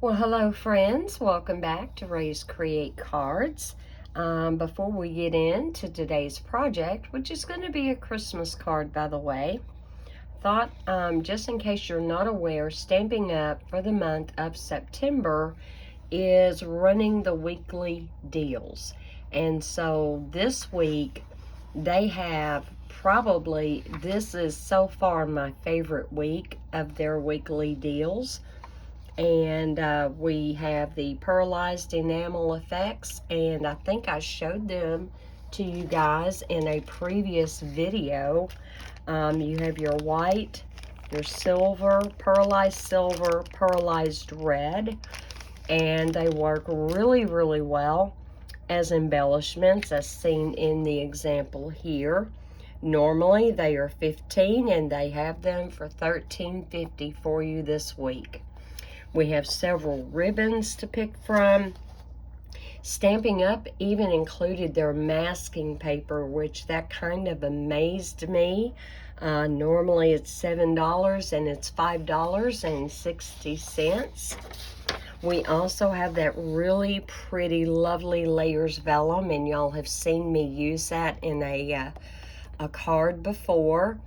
Well, hello friends. Welcome back to Ray's Create Cards. Before we get into today's project, which is going to be a Christmas card, by the way, thought just in case you're not aware, Stampin' Up! For the month of September is running the weekly deals. And so this week they have this is so far my favorite week of their weekly deals. And we have the pearlized enamel effects, and I think I showed them to you guys in a previous video. You have your white, your silver, pearlized red, and they work really, really well as embellishments, as seen in the example here. Normally they are $15, and they have them for $13.50 for you this week. We have several ribbons to pick from. Stampin' Up! Even included their masking paper, which that kind of amazed me. Normally it's $7 and it's $5.60. We also have that really pretty, lovely layers vellum, and y'all have seen me use that in a card before.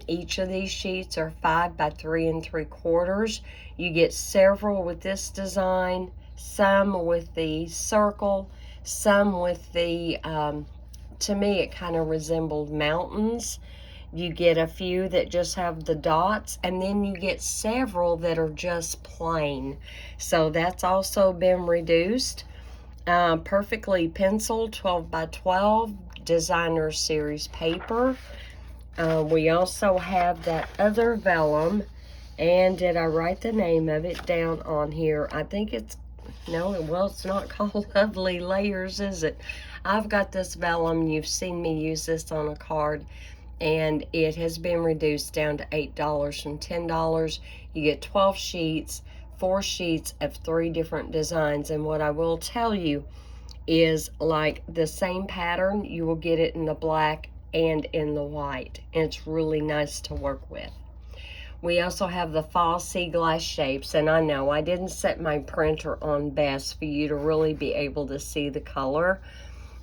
Each of these sheets are 5 by 3 3/4. You get several with this design, some with the circle, some with the, to me it kind of resembled mountains. You get a few that just have the dots, and then you get several that are just plain. So that's also been reduced. Perfectly penciled 12 by 12 designer series paper. We also have that other vellum, and did I write the name of it down on here? I think it's, no, well, it's not called Lovely Layers, is it? I've got this vellum. You've seen me use this on a card, and it has been reduced down to $8 from $10. You get 12 sheets, 4 sheets of 3 different designs, and what I will tell you is, like the same pattern, you will get it in the black and in the white, and it's really nice to work with. We also have the fall sea glass shapes, and I know I didn't set my printer on best for you to really be able to see the color.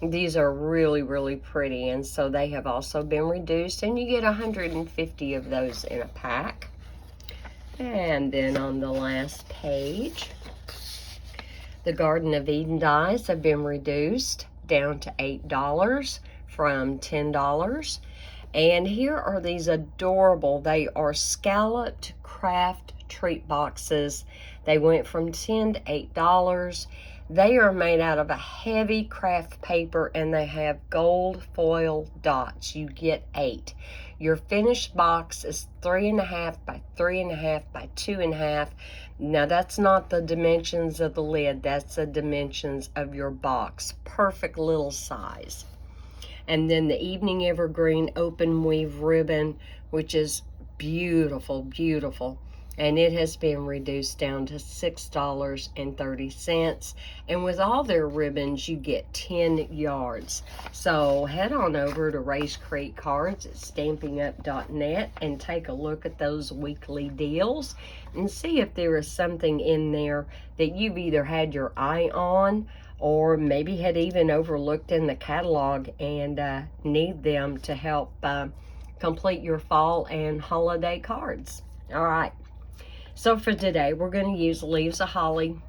These are really, really pretty, and so they have also been reduced, and you get 150 of those in a pack. And then on the last page, the Garden of Eden dies have been reduced down to $8 from $10. And here are these adorable, they are scalloped craft treat boxes. They went from $10 to $8. They are made out of a heavy craft paper, and they have gold foil dots. You get 8. Your finished box is 3.5 by 3.5 by 2.5. Now that's not the dimensions of the lid, that's the dimensions of your box. Perfect little size. And then the Evening Evergreen open weave ribbon, which is beautiful, beautiful. And it has been reduced down to $6.30. And with all their ribbons, you get 10 yards. So head on over to Ray's Create Cards at StampinUp.net and take a look at those weekly deals and see if there is something in there that you've either had your eye on or maybe had even overlooked in the catalog and need them to help complete your fall and holiday cards. All right. So for today, we're going to use Leaves of Holly.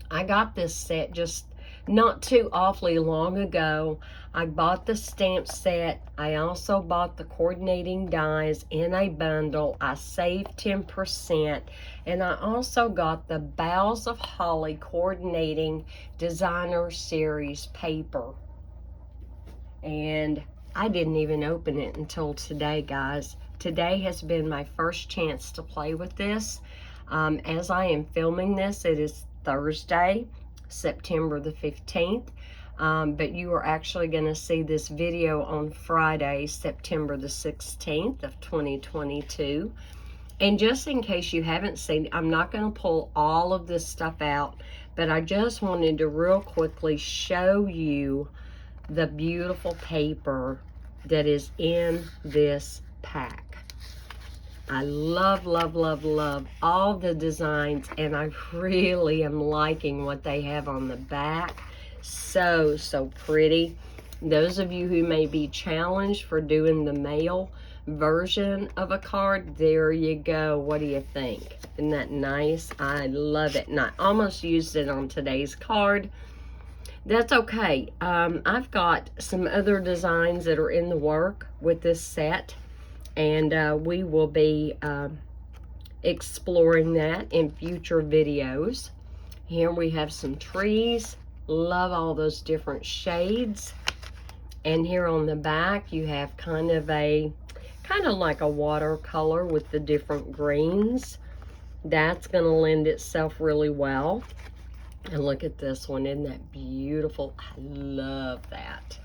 I got this set just not too awfully long ago. I bought the stamp set. I also bought the coordinating dies in a bundle. I saved 10%. And I also got the Boughs of Holly coordinating designer series paper. And I didn't even open it until today, guys. Today has been my first chance to play with this. As I am filming this, it is Thursday, September the 15th. But you are actually going to see this video on Friday, September the 16th of 2022. And just in case you haven't seen, I'm not going to pull all of this stuff out, but I just wanted to real quickly show you the beautiful paper that is in this pack. I love, love, love, love all the designs, and I really am liking what they have on the back. So, so pretty. Those of you who may be challenged for doing the male version of a card, there you go. What do you think? Isn't that nice? I love it. And I almost used it on today's card. That's okay. I've got some other designs that are in the work with this set, and we will be exploring that in future videos. Here we have some trees. Love all those different shades. And here on the back you have kind of like a watercolor with the different greens. That's going to lend itself really well. And look at this one. Isn't that beautiful? I love that.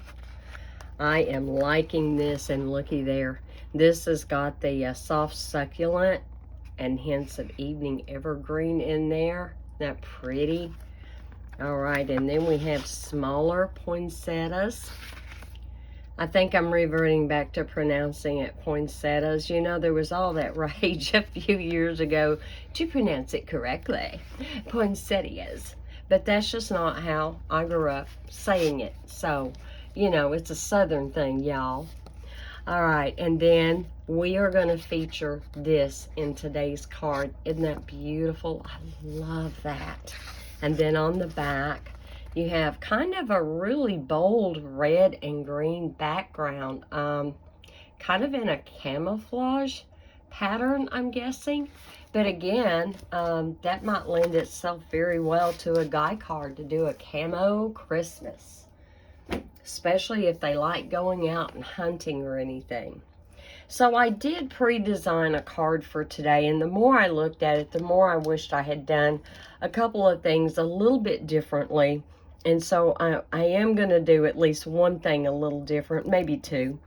I am liking this, and looky there. This has got the soft succulent and hints of evening evergreen in there. Isn't that pretty? All right, and then we have smaller poinsettias. I think I'm reverting back to pronouncing it poinsettias. You know, there was all that rage a few years ago to pronounce it correctly, poinsettias. But that's just not how I grew up saying it. So, you know, it's a southern thing, y'all. All right, and then we are going to feature this in today's card. Isn't that beautiful? I love that. And then on the back, you have kind of a really bold red and green background, kind of in a camouflage pattern, I'm guessing. But again, that might lend itself very well to a guy card to do a camo Christmas, especially if they like going out and hunting or anything. So I did pre-design a card for today, and the more I looked at it, the more I wished I had done a couple of things a little bit differently. And so I am going to do at least one thing a little different, maybe two.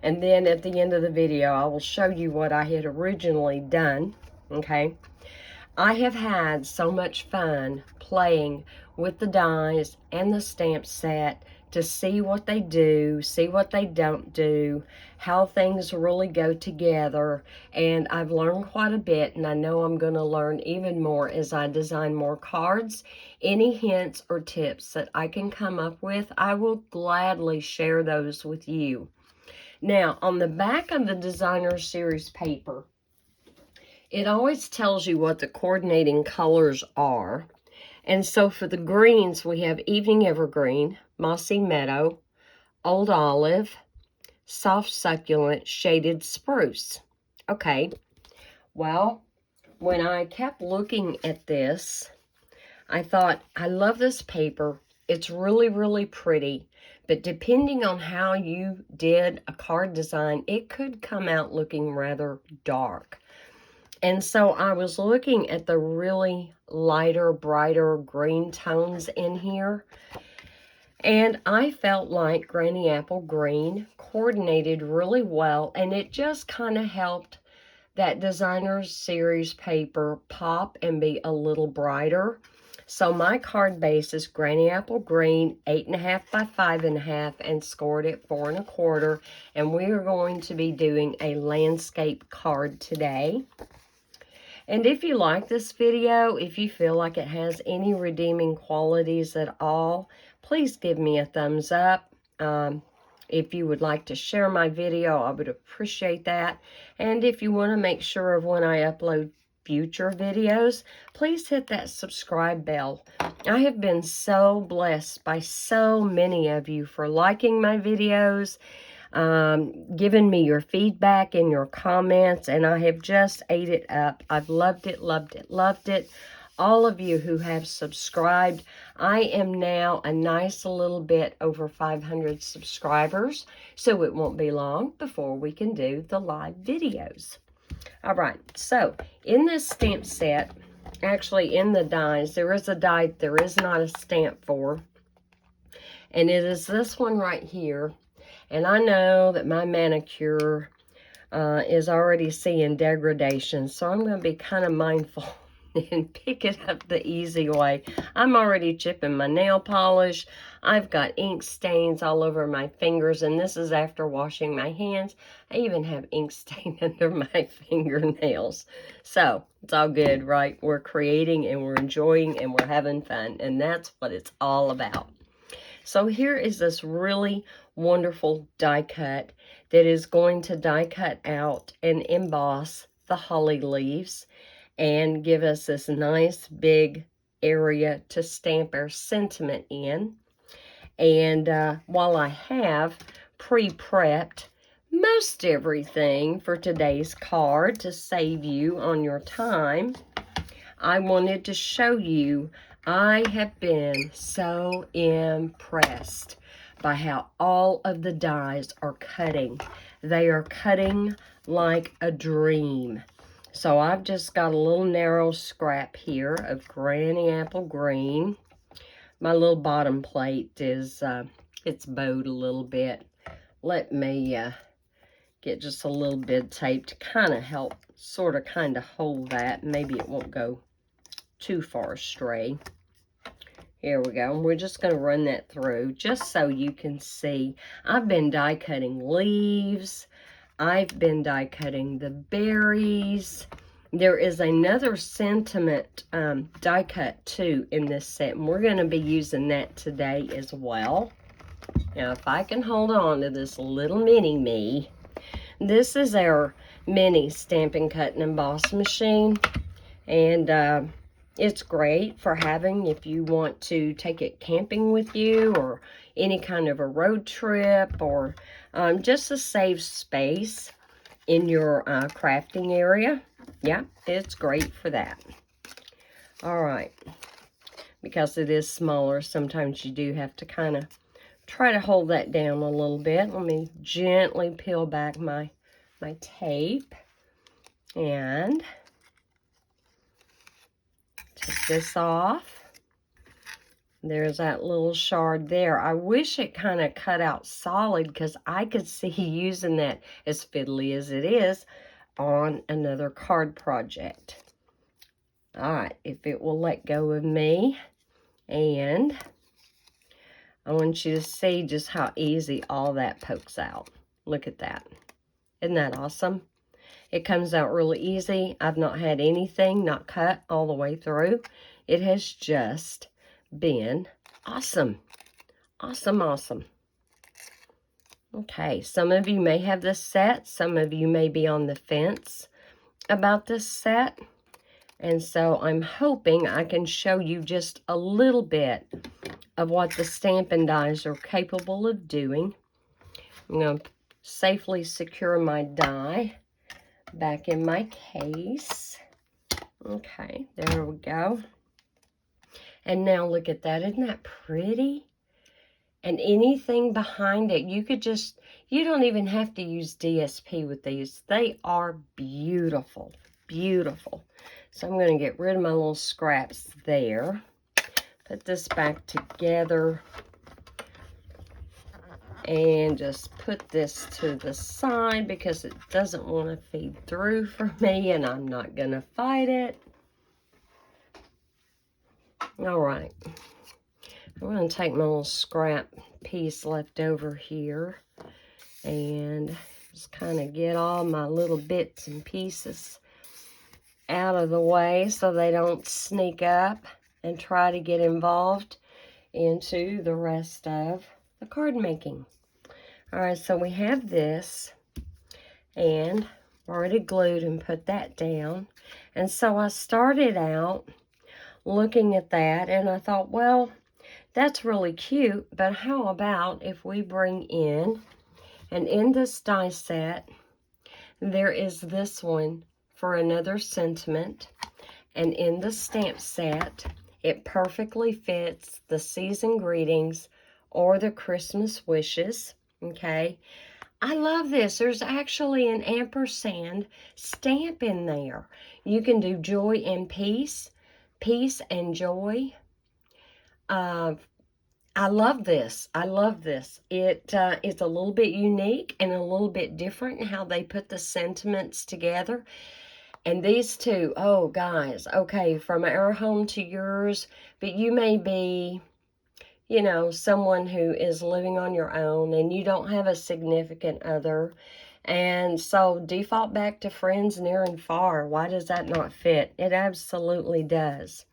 And then at the end of the video, I will show you what I had originally done, okay? I have had so much fun playing with the dies and the stamp set to see what they do, see what they don't do, how things really go together. And I've learned quite a bit, and I know I'm going to learn even more as I design more cards. Any hints or tips that I can come up with, I will gladly share those with you. Now, on the back of the Designer Series paper, it always tells you what the coordinating colors are. And so for the greens, we have Evening Evergreen, Mossy Meadow, Old Olive, Soft Succulent, Shaded Spruce. Okay, well, when I kept looking at this, I thought, I love this paper. It's really, really pretty. But depending on how you did a card design, it could come out looking rather dark. And so I was looking at the really lighter, brighter green tones in here. And I felt like Granny Apple Green coordinated really well. And it just kind of helped that Designer Series paper pop and be a little brighter. So my card base is Granny Apple Green, 8.5 by 5.5, and scored at 4 1/4. And we are going to be doing a landscape card today. And if you like this video, if you feel like it has any redeeming qualities at all, please give me a thumbs up. If you would like to share my video, I would appreciate that. And if you want to make sure of when I upload future videos, please hit that subscribe bell. I have been so blessed by so many of you for liking my videos, giving me your feedback and your comments, and I have just ate it up. I've loved it, loved it, loved it. All of you who have subscribed, I am now a nice little bit over 500 subscribers, so it won't be long before we can do the live videos. All right, so in this stamp set, actually in the dies, there is a die there is not a stamp for, and it is this one right here. And I know that my manicure is already seeing degradation, so I'm going to be kind of mindful and pick it up the easy way. I'm already chipping my nail polish. I've got ink stains all over my fingers, and this is after washing my hands. I even have ink stain under my fingernails. So, it's all good, right? We're creating and we're enjoying and we're having fun, and that's what it's all about. So here is this really wonderful die cut that is going to die cut out and emboss the holly leaves and give us this nice big area to stamp our sentiment in. And while I have pre-prepped most everything for today's card to save you on your time, I wanted to show you I have been so impressed by how all of the dies are cutting. They are cutting like a dream. So I've just got a little narrow scrap here of Granny Apple Green. My little bottom plate is, it's bowed a little bit. Let me get just a little bit of tape to kind of help sort of kind of hold that. Maybe it won't go too far astray. Here we go. We're just going to run that through just so you can see. I've been die cutting leaves. I've been die cutting the berries. There is another sentiment die cut too in this set, and we're going to be using that today as well. Now, if I can hold on to this little mini me, this is our mini Stampin' Cut and Emboss machine, and it's great for having if you want to take it camping with you or any kind of a road trip, or just to save space in your crafting area. Yeah, it's great for that. All right. Because it is smaller, sometimes you do have to kind of try to hold that down a little bit. Let me gently peel back my tape and take this off. There's that little shard there. I wish it kind of cut out solid because I could see using that, as fiddly as it is, on another card project. All right, if it will let go of me. And I want you to see just how easy all that pokes out. Look at that. Isn't that awesome? It comes out really easy. I've not had anything not cut all the way through. It has just been awesome. Awesome, awesome. Okay, some of you may have this set. Some of you may be on the fence about this set. And so I'm hoping I can show you just a little bit of what the Stampin' Dies are capable of doing. I'm going to safely secure my die back in my case. Okay, there we go. And now look at that. Isn't that pretty? And anything behind it, you could just, you don't even have to use DSP with these. They are beautiful, beautiful. So I'm going to get rid of my little scraps there. Put this back together. And just put this to the side because it doesn't want to feed through for me, and I'm not going to fight it. All right. I'm going to take my little scrap piece left over here and just kind of get all my little bits and pieces out of the way so they don't sneak up and try to get involved into the rest of the card making. All right, so we have this, and already glued and put that down. And so I started out looking at that, and I thought, well, that's really cute, but how about if we bring in, and in this die set, there is this one for another sentiment, and in the stamp set, it perfectly fits the season greetings or the Christmas wishes. Okay, I love this. There's actually an ampersand stamp in there. You can do joy and peace, peace and joy. I love this. I love this. It's a little bit unique and a little bit different in how they put the sentiments together. And these two, oh guys, okay, from our home to yours, but you may be, you know, someone who is living on your own and you don't have a significant other. And so default back to friends near and far. Why does that not fit? It absolutely does.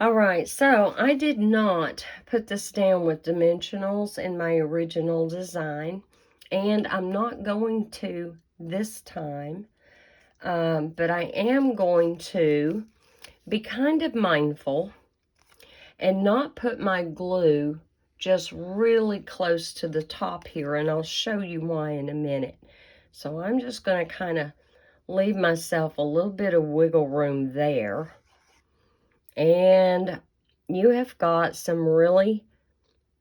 All right, so I did not put this down with dimensionals in my original design, and I'm not going to this time. But I am going to be kind of mindful and not put my glue just really close to the top here, and I'll show you why in a minute. So I'm just going to kind of leave myself a little bit of wiggle room there. And you have got some really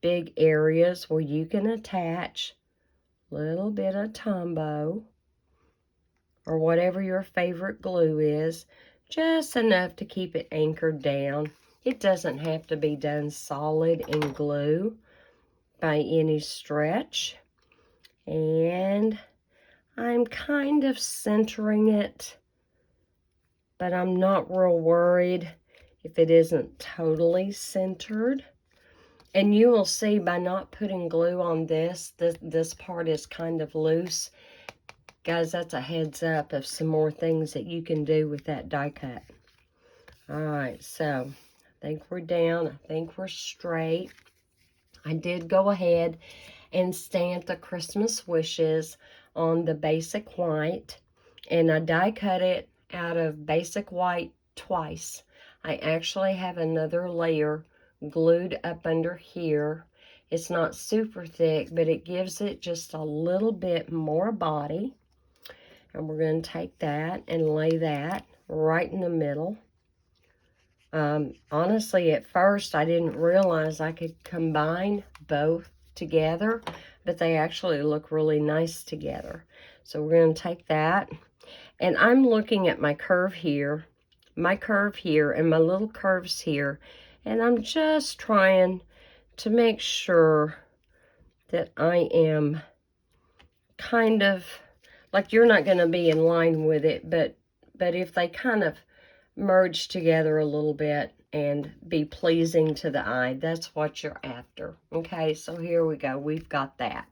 big areas where you can attach a little bit of Tombow or whatever your favorite glue is, just enough to keep it anchored down. It doesn't have to be done solid in glue by any stretch. And I'm kind of centering it, but I'm not real worried if it isn't totally centered. And you will see by not putting glue on this part is kind of loose. Guys, that's a heads up of some more things that you can do with that die cut. All right, so I think we're down. I think we're straight. I did go ahead and stamp the Christmas wishes on the basic white, and I die cut it out of basic white twice. I actually have another layer glued up under here. It's not super thick, but it gives it just a little bit more body. And we're going to take that and lay that right in the middle. Honestly, at first, I didn't realize I could combine both together, but they actually look really nice together. So we're going to take that, and I'm looking at my curve here, and my little curves here, and I'm just trying to make sure that I am kind of, like, you're not going to be in line with it, but if they kind of merge together a little bit and be pleasing to the eye, that's what you're after. Okay, so here we go. We've got that.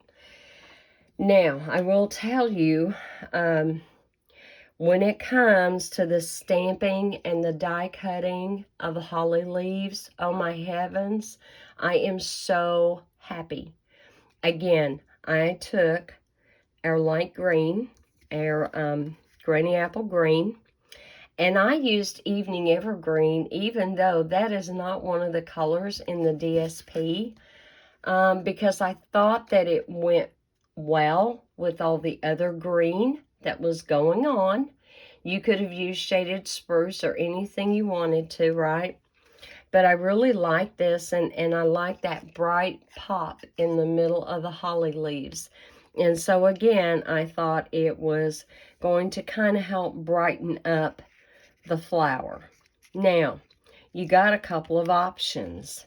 Now, I will tell you, when it comes to the stamping and the die cutting of the holly leaves, oh my heavens, I am so happy. Again, I took our light green, our Granny Apple Green, and I used Evening Evergreen, even though that is not one of the colors in the DSP, because I thought that it went well with all the other green that was going on. You could have used Shaded Spruce or anything you wanted to, right? But I really like this, and I like that bright pop in the middle of the holly leaves. And so again, I thought it was going to kind of help brighten up the flower. Now, you got a couple of options.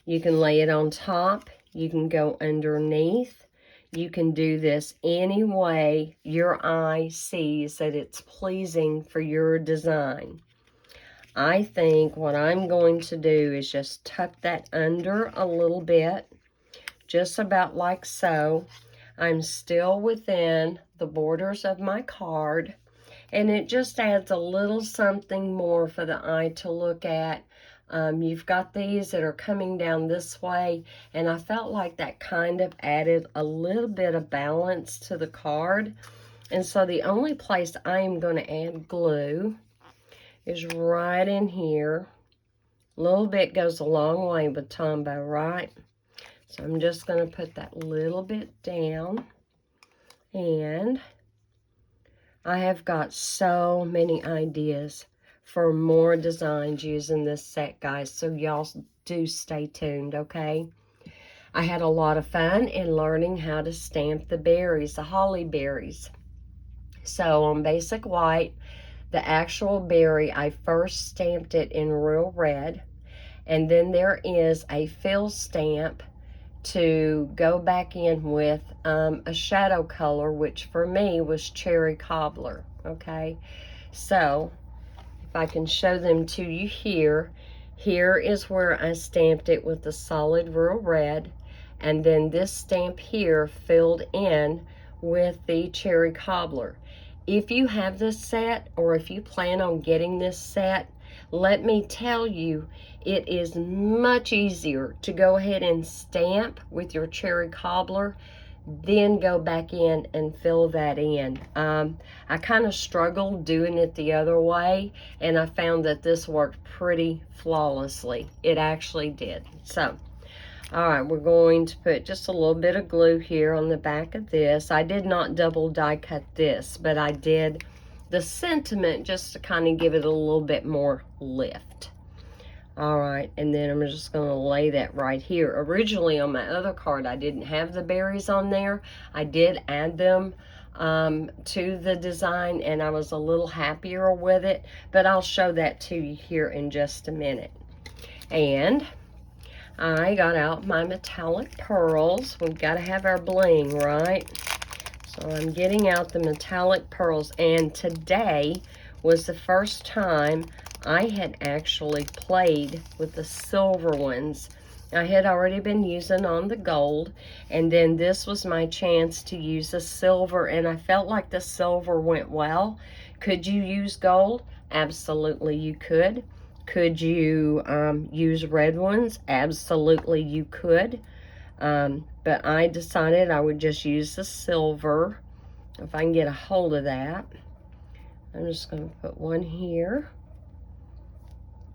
You can lay it on top. You can go underneath. You can do this any way your eye sees that it's pleasing for your design. I think what I'm going to do is just tuck that under a little bit, just about like so. I'm still within the borders of my card, and it just adds a little something more for the eye to look at. You've got these that are coming down this way, and I felt like that kind of added a little bit of balance to the card. And so the only place I am going to add glue is right in here. A little bit goes a long way with Tombow, right? So I'm just going to put that little bit down. And I have got so many ideas for more designs using this set, guys. So y'all do stay tuned, okay? I had a lot of fun in learning how to stamp the berries, the holly berries. So on basic white, the actual berry, I first stamped it in real red. And then there is a fill stamp to go back in with a shadow color, which for me was Cherry Cobbler, okay? So if I can show them to you here, here is where I stamped it with the solid Rural Red, and then this stamp here filled in with the cherry cobbler. If you have this set, or if you plan on getting this set, let me tell you, it is much easier to go ahead and stamp with your cherry cobbler, then go back in and fill that in. I kind of struggled doing it the other way, and I found that this worked pretty flawlessly. It actually did. So, all right, we're going to put just a little bit of glue here on the back of this. I did not double die cut this, but I did the sentiment just to kind of give it a little bit more lift. All right, and then I'm just going to lay that right here. Originally on my other card, I didn't have the berries on there. I did add them to the design, and I was a little happier with it, but I'll show that to you here in just a minute. And I got out my metallic pearls. We've got to have our bling, right? So I'm getting out the metallic pearls, and today was the first time I had actually played with the silver ones. I had already been using on the gold, and then this was my chance to use the silver, and I felt like the silver went well. Could you use gold? Absolutely you could. Could you use red ones? Absolutely you could. But I decided I would just use the silver, if I can get a hold of that. I'm just going to put one here.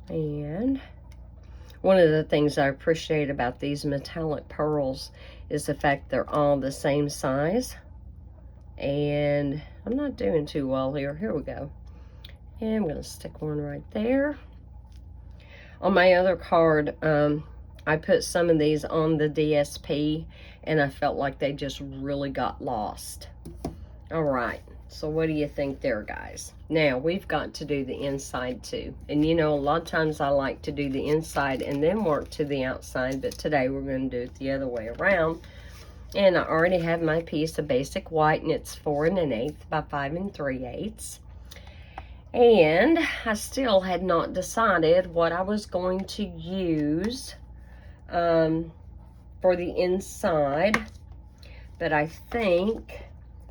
And one of the things I appreciate about these metallic pearls is the fact they're all the same size. And I'm not doing too well here. Here we go. And I'm going to stick one right there. On my other card, I put some of these on the DSP, and I felt like they just really got lost. All right. So what do you think there, guys? Now, we've got to do the inside too. And you know, a lot of times I like to do the inside and then work to the outside, but today we're going to do it the other way around. And I already have my piece of basic white, and it's 4 1/8 by 5 3/8. And I still had not decided what I was going to use for the inside, but I think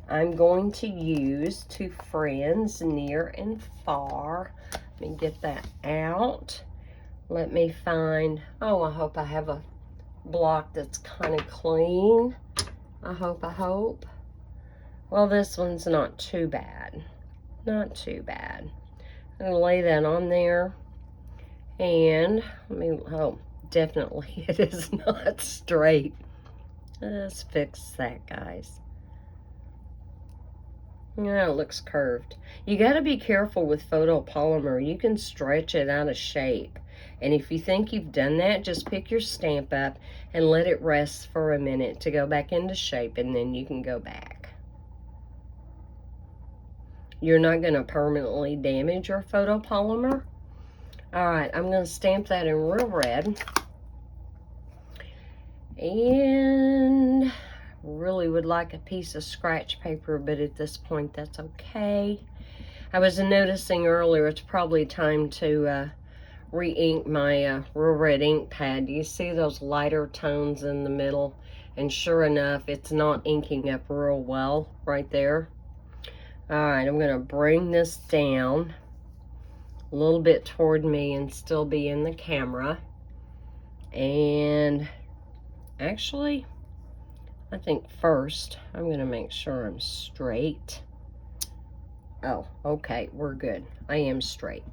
I'm going to use To Friends Near and Far. Let me get that out. Let me find, oh, I hope I have a block that's kind of clean. I hope. Well, this one's not too bad. Not too bad. I'm going to lay that on there. And, oh, definitely it is not straight. Let's fix that, guys. Yeah, it looks curved. You got to be careful with photopolymer. You can stretch it out of shape. And if you think you've done that, just pick your stamp up and let it rest for a minute to go back into shape, and then you can go back. You're not going to permanently damage your photopolymer. All right, I'm going to stamp that in Real Red. And really would like a piece of scratch paper, but at this point that's okay. I was noticing earlier it's probably time to re-ink my Real Red ink pad. You see those lighter tones in the middle, and sure enough it's not inking up real well right there. Alright, I'm going to bring this down a little bit toward me and still be in the camera. And actually, I think first I'm going to make sure I'm straight. Oh, okay, we're good. I am straight.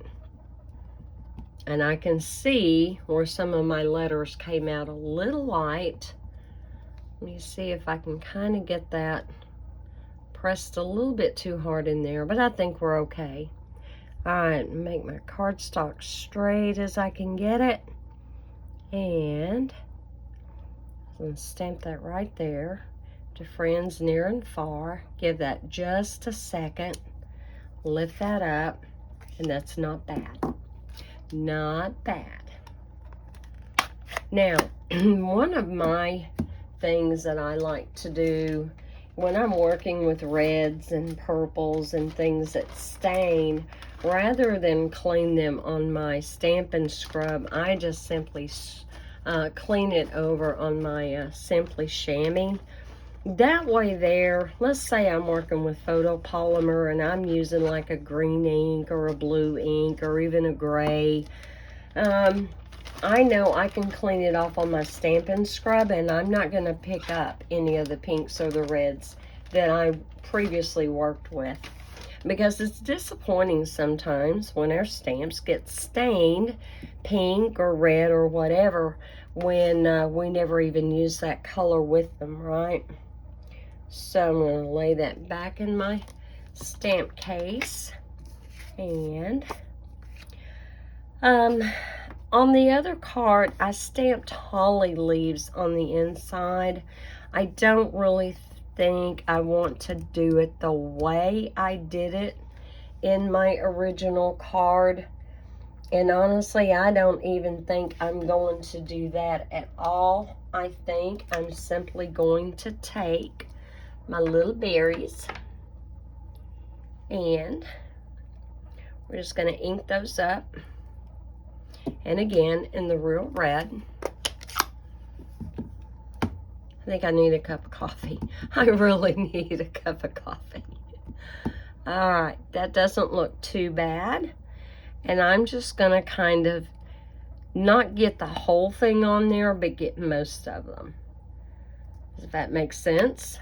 And I can see where some of my letters came out a little light. Let me see if I can kind of get that pressed a little bit too hard in there, but I think we're okay. All right, make my cardstock straight as I can get it. And I'm going to stamp that right there. To Friends Near and Far. Give that just a second. Lift that up. And that's not bad. Not bad. Now, one of my things that I like to do when I'm working with reds and purples and things that stain, rather than clean them on my Stampin' Scrub, I just simply clean it over on my Simply Chamois. That way there, let's say I'm working with photopolymer and I'm using like a green ink or a blue ink or even a gray. I know I can clean it off on my Stampin' Scrub, and I'm not going to pick up any of the pinks or the reds that I previously worked with. Because it's disappointing sometimes when our stamps get stained pink or red or whatever when we never even use that color with them, right? So I'm going to lay that back in my stamp case. And on the other card, I stamped holly leaves on the inside. I don't really think I want to do it the way I did it in my original card. And honestly, I don't even think I'm going to do that at all. I think I'm simply going to take my little berries and we're just going to ink those up. And again, in the real red. I think I need a cup of coffee. I really need a cup of coffee. All right, that doesn't look too bad. And I'm just going to kind of not get the whole thing on there, but get most of them. Does that make sense?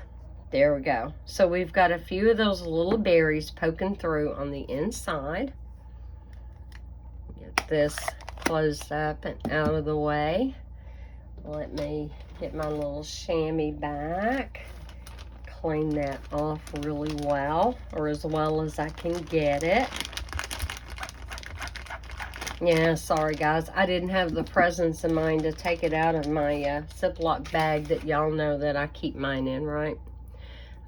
There we go. So we've got a few of those little berries poking through on the inside. Get this closed up and out of the way. Let me get my little chamois back. Clean that off really well, or as well as I can get it. Yeah, sorry guys, I didn't have the presence of mind to take it out of my Ziploc bag that y'all know that I keep mine in, right?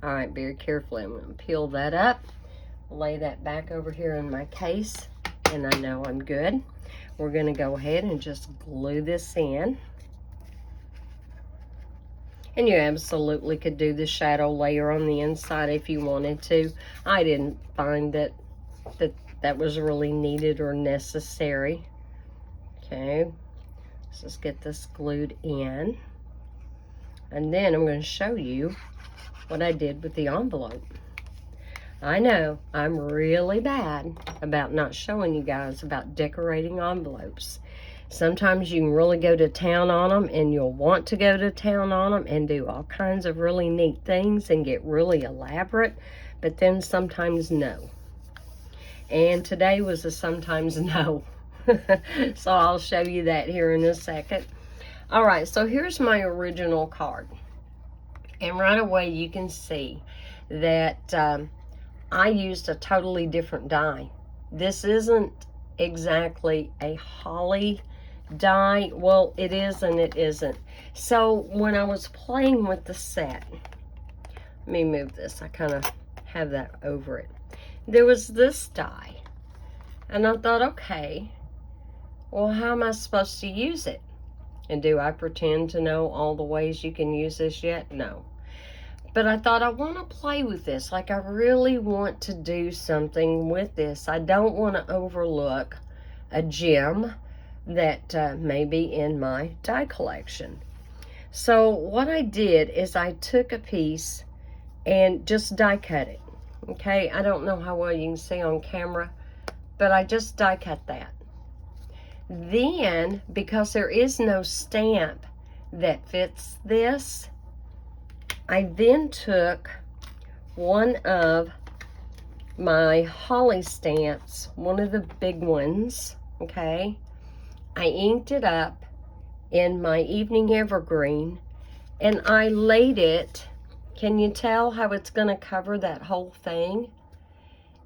All right, very carefully, I'm going to peel that up, lay that back over here in my case, and I know I'm good. We're going to go ahead and just glue this in. And you absolutely could do the shadow layer on the inside if you wanted to. I didn't find that was really needed or necessary. Okay, let's just get this glued in. And then I'm going to show you what I did with the envelope. I know I'm really bad about not showing you guys about decorating envelopes. Sometimes you can really go to town on them, and you'll want to go to town on them and do all kinds of really neat things and get really elaborate, but then sometimes no. And today was a sometimes no. So I'll show you that here in a second. All right, so here's my original card. And right away you can see that I used a totally different die. This isn't exactly a holly die. Well, it is and it isn't. So when I was playing with the set, let me move this. I kind of have that over it. There was this die. And I thought, okay, well, how am I supposed to use it? And do I pretend to know all the ways you can use this yet? No. But I thought, I want to play with this. Like, I really want to do something with this. I don't want to overlook a gem that may be in my die collection. So what I did is I took a piece and just die cut it. Okay, I don't know how well you can see on camera, but I just die cut that. Then, because there is no stamp that fits this, I then took one of my holly stamps, one of the big ones, okay? I inked it up in my Evening Evergreen, and I laid it. Can you tell how it's going to cover that whole thing?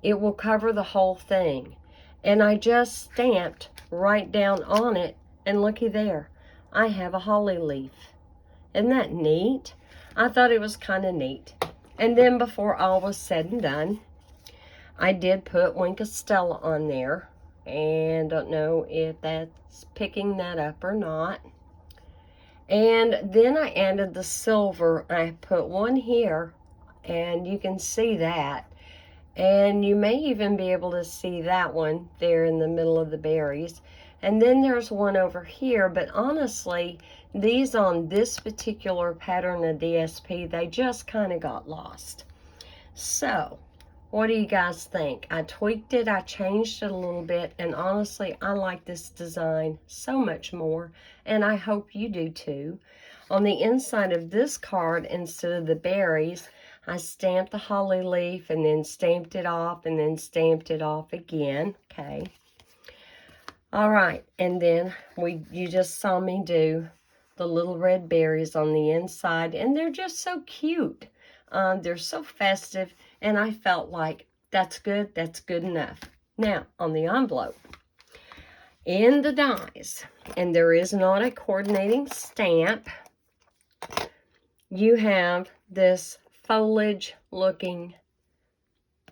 It will cover the whole thing. And I just stamped right down on it, and looky there, I have a holly leaf. Isn't that neat? I thought it was kind of neat. And then before all was said and done, I did put Wink of Stella on there. And don't know if that's picking that up or not. And then I added the silver. I put one here and you can see that. And you may even be able to see that one there in the middle of the berries. And then there's one over here, but honestly, these on this particular pattern of DSP, they just kind of got lost. So, what do you guys think? I tweaked it, I changed it a little bit, and honestly, I like this design so much more, and I hope you do too. On the inside of this card, instead of the berries, I stamped the holly leaf and then stamped it off and then stamped it off again, okay? All right, and then you just saw me do the little red berries on the inside, and they're just so cute. They're so festive, and I felt like that's good enough. Now, on the envelope, in the dies, and there is not a coordinating stamp, you have this foliage looking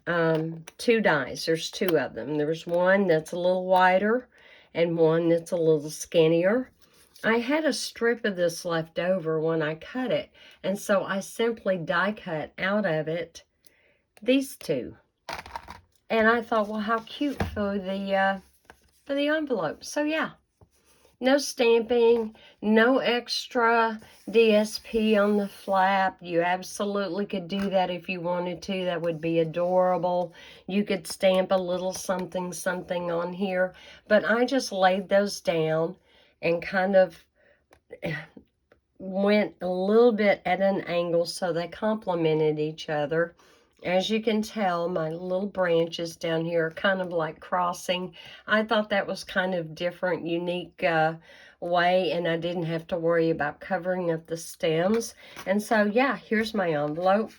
2 dies. There's 2 of them. There's one that's a little wider and one that's a little skinnier. I had a strip of this left over when I cut it, and so I simply die cut out of it these 2. And I thought, well, how cute for the envelope. So yeah, no stamping, no extra DSP on the flap. You absolutely could do that if you wanted to. That would be adorable. You could stamp a little something something on here, but I just laid those down and kind of went a little bit at an angle so they complemented each other. As you can tell, my little branches down here are kind of like crossing. I thought that was kind of different, unique way, and I didn't have to worry about covering up the stems. And so, yeah, here's my envelope.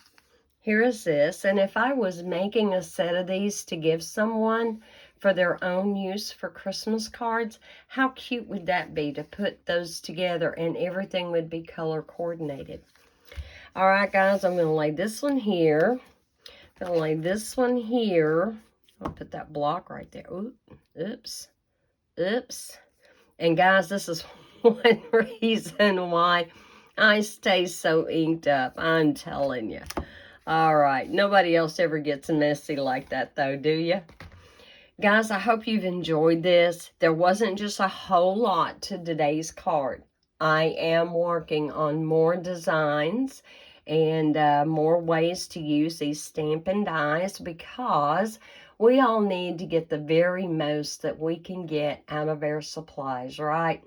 Here is this. And if I was making a set of these to give someone for their own use for Christmas cards, how cute would that be to put those together and everything would be color coordinated. All right, guys, I'm going to lay this one here. I'm going to lay this one here. I'll put that block right there. Oops. Oops. And guys, this is one reason why I stay so inked up. I'm telling you. All right. Nobody else ever gets messy like that, though, do you? Guys, I hope you've enjoyed this. There wasn't just a whole lot to today's card. I am working on more designs and more ways to use these Stampin' Dies, because we all need to get the very most that we can get out of our supplies, right?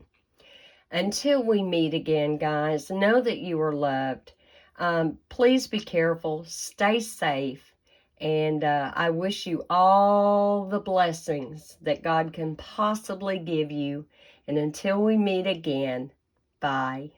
Until we meet again, guys, know that you are loved. Please be careful, stay safe, and I wish you all the blessings that God can possibly give you. And until we meet again, bye.